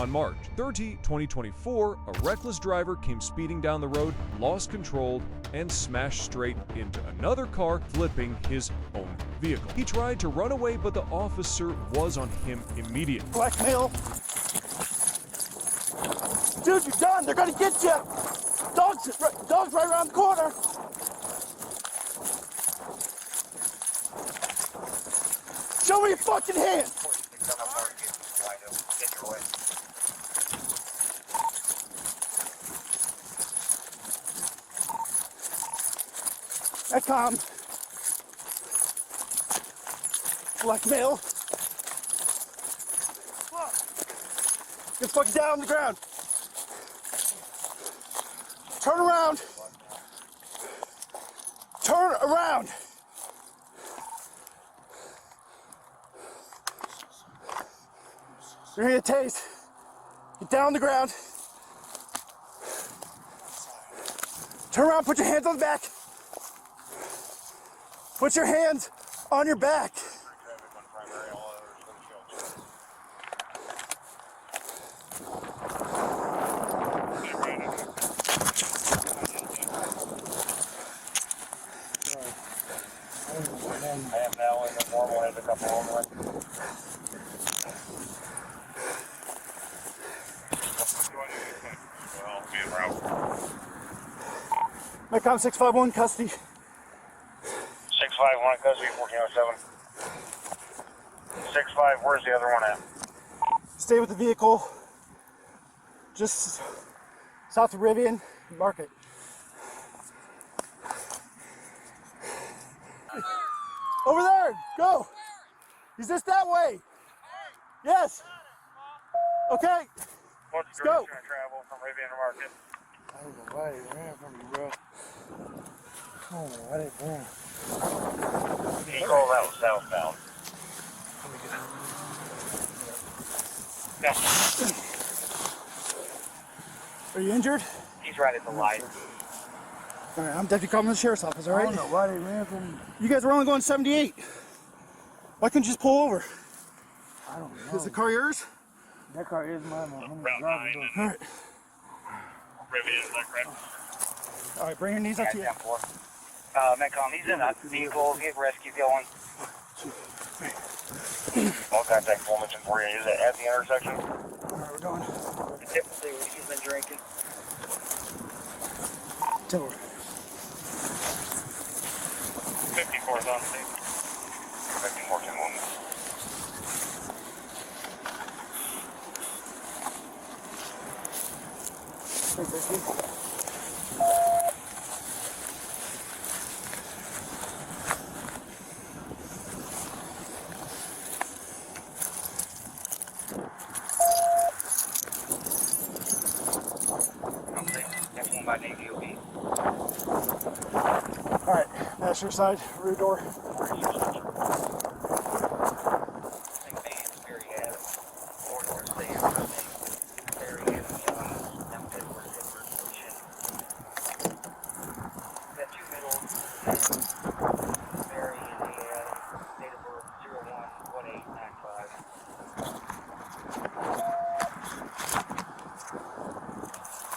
On March 30, 2024, a reckless driver came speeding down the road, lost control, and smashed straight into another car, flipping his own vehicle. He tried to run away, but the officer was on him immediately. Blackmail. Dude, you're done. They're gonna get you. Dog's right around the corner. Show me your fucking hand. Dashcam. Blackmail. Get fucking down on the ground. Turn around. Turn around. You're gonna get tased. Get down on the ground. Turn around, put your hands on the back. Put your hands on your back. I have now in the normal has a couple of them. Metcom 651 custody. 651 custody 1407. 65, where's the other one at? Stay with the vehicle. Just south of Rivian, Market. Over there, go. Is this that way? Yes. Okay. Let's go. Travel from Rivian to Market. I don't know why they ran from me, bro. I don't know why they ran. He called out southbound. Yeah. Are you injured? He's right at the light. All right, I'm Deputy Commander of the Sheriff's Office, all right? I don't know why they ran from me. You guys were only going 78. Why couldn't you just pull over? I don't know. Is the car yours? That car is mine. Route 9 and All right. Rivian, is that correct? All right, bring your knees up to you. Yeah, 10-4. Metcom, he's in that vehicle. Get rescue going. All contact formation for you. Is it at the intersection? All right, we're going. Typically, he's been drinking. Tilly. 54 is on scene. 54 10 1. By name DOB. All right, passenger side, rear door.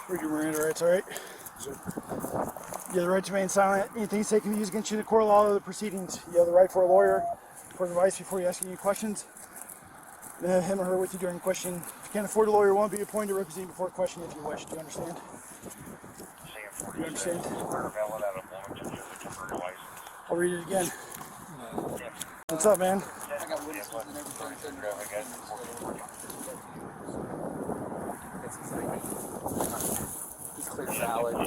Read your Miranda rights, all right? You have the right to remain silent. Anything you say can be used against you in the court of law or the proceedings. You have the right for a lawyer, for advice before you ask any questions. And have him or her with you during the question. If you can't afford a lawyer, won't be appointed to represent you before question if you wish. Do you understand? Do you understand? I'll read it again. What's up, man? I got witnesses and everything. He's clear valid. I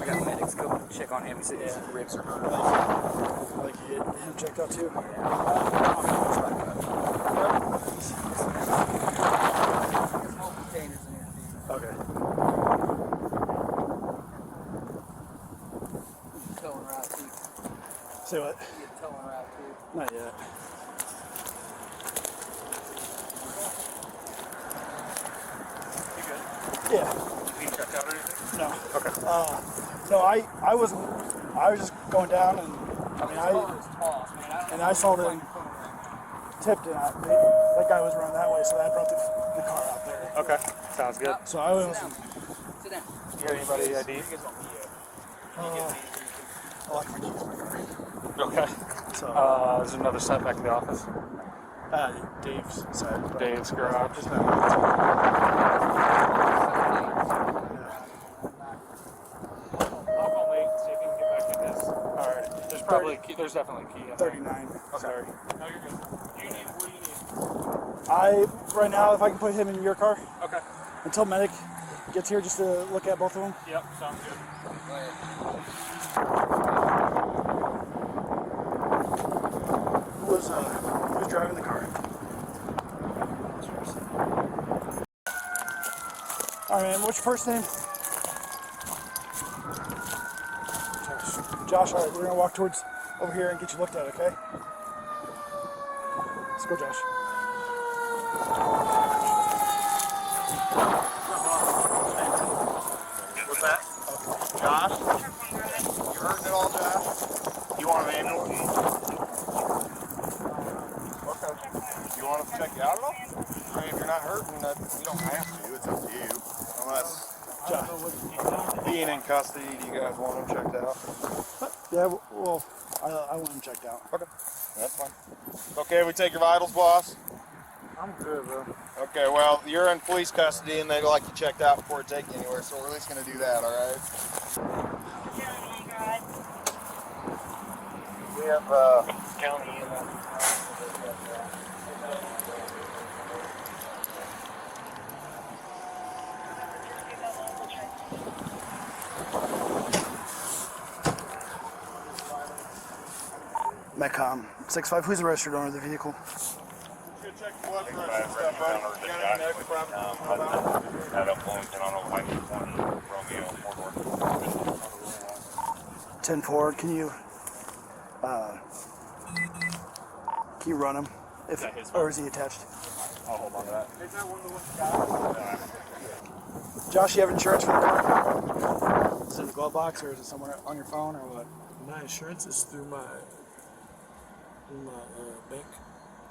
got medics go check on him. He said his ribs are hurt. Like you get him checked out too. Okay. Towing her out too. Say what? Towing her out too. Not yet. You good? Yeah. You checked out or anything? No. Okay. No, I was just going down and I saw them tipped and that guy was running that way, so I brought the car out there. Okay, sounds good. So I would also, Sit down. You got anybody ID? I like my keys in my car. Okay. So, There's another set back in the office. Dave's side. Dave's garage. Just I'll call Nate, see if he can get back in this. Alright. There's probably a key. There's definitely a key in there. 39. Okay. Sorry. No, you're good. What do you need? Right now, if I can put him in your car Okay. until medic gets here, just to look at both of them. Yep, sounds good. Go ahead. Who's driving the car? All right, man. What's your first name? Josh. All right, we're gonna walk towards over here and get you looked at. Okay. Let's go, Josh. What's that? Josh? You hurting at all, Josh? You want an ambulance? Okay. You want us to check you out at all? I mean, if you're not hurting, you don't have to. It's up to you. Unless being in custody, do you guys want him checked out? Yeah. Well, I want him checked out. Okay. That's fine. Okay, we take your vitals, boss? I'm good, bro. Okay, well, you're in police custody and they like you checked out before they take you anywhere, so we're at least going to do that, all right? We have, County in Metcom 65. Who's the registered owner of the vehicle? check the blood pressure and stuff, buddy. You got any medical problems? Out of Bloomington on a white 20 Romeo 4-door. 10-4. Can you run him? Or is he attached? I'll hold on to that. Josh, you have insurance for the car? Is it in the glove box or is it somewhere on your phone or what? My insurance is through my bank.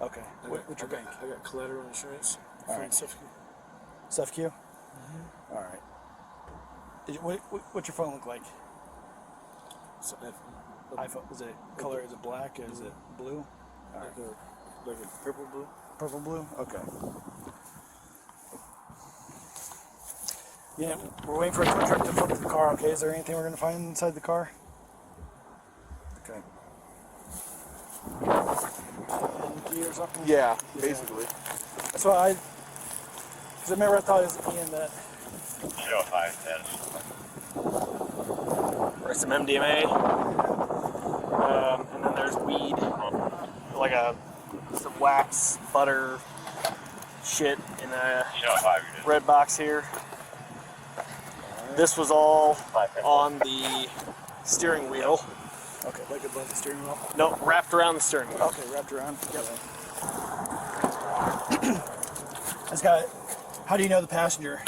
Okay. What's your bank? I got collateral insurance All from right. Stuff Q? All right. What's your phone look like? So iPhone. Is it color? Is it black? Is it blue? All right. like a purple blue. Purple blue? Okay. Yeah, we're waiting for a tow truck to flip the car, okay? Is there anything we're going to find inside the car? Okay. Any key or something? Yeah, basically. That's why because I remember I thought it was Ian that. Show 510. Or some MDMA. And then there's weed. Like some wax, butter, shit in a Show 5. red box here. This was all on the steering wheel. Okay, like above the steering wheel? No, wrapped around the steering wheel. Okay, wrapped around. Yep. That's got. How do you know the passenger?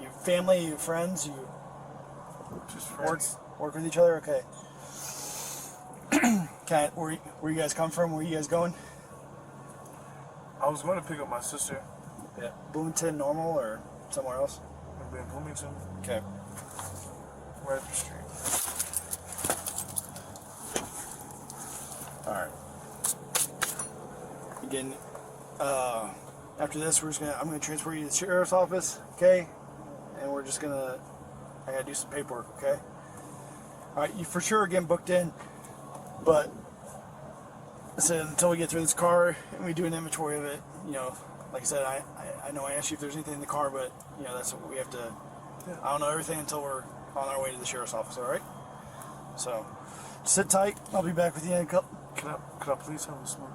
You family? You friends? You Just friends. work with each other? Okay. Where you guys come from? Where you guys going? I was going to pick up my sister. Yeah. Bloomington, normal, or somewhere else? Maybe in Bloomington. Okay. Right up the street. All right. Again, after this, I'm gonna transfer you to the sheriff's office, okay? And I gotta do some paperwork, okay? All right, you for sure are getting booked in, but I said until we get through this car and we do an inventory of it, like I said, I know I asked you if there's anything in the car, but that's what we have to. I don't know everything until we're on our way to the sheriff's office. All right. So, sit tight. I'll be back with you in a couple. Could I please have a smoke?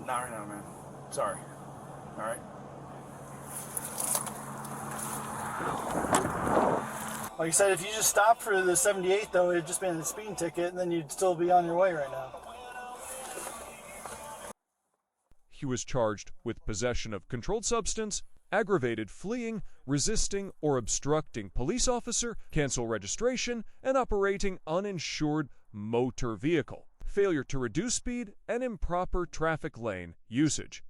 Not right now, man. Sorry. All right. Like I said, if you just stopped for the 78, though, it'd just been a speeding ticket, and then you'd still be on your way right now. He was charged with possession of controlled substance, aggravated fleeing, resisting or obstructing police officer, cancel registration, and operating uninsured motor vehicle, failure to reduce speed, and improper traffic lane usage.